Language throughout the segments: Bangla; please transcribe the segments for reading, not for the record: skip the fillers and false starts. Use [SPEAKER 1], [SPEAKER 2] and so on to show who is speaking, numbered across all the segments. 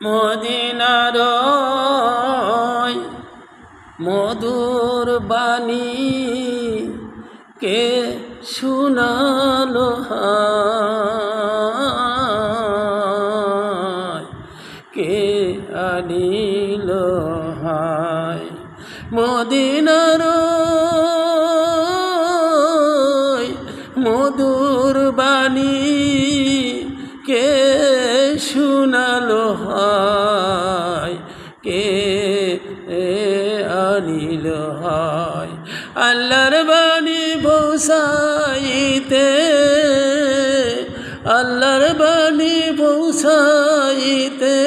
[SPEAKER 1] মদিনার মধুর বাণী কে শুনালো হায়, কে আনিল হায়। মদিনার মধুর বাণী কে শুনালো হায়, কে আনিল হায়। আল্লাহর বাণী পৌঁছাইতে, আল্লাহর বাণী পৌঁছাইতে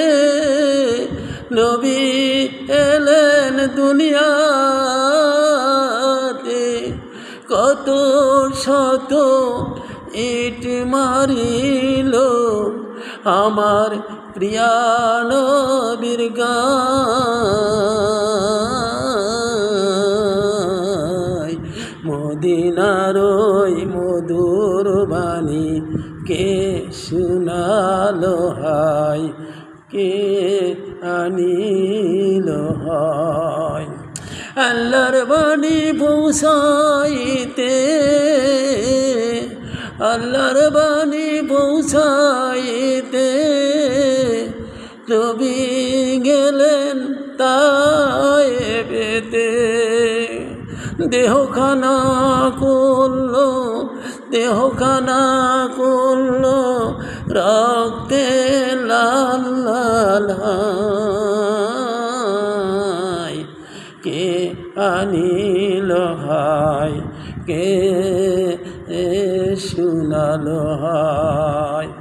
[SPEAKER 1] নবী এলেন দুনিয়াতে। কত শত ইট মারিল আমার প্রিয়া নবীর গায়। মদিনার মধুর বাণী কে শুনালো হায়, কে আনিল হায়। আল্লাহর বাণী পৌঁছাইতে, আল্লাহর বাণী পৌঁছাইতে নবী গেলেন তায়েফেতে। দেহখানা করলো, দেহখানা করলো রক্তে লাল লাল হায়, কে আনিল হায়, কে শুনালো হায়।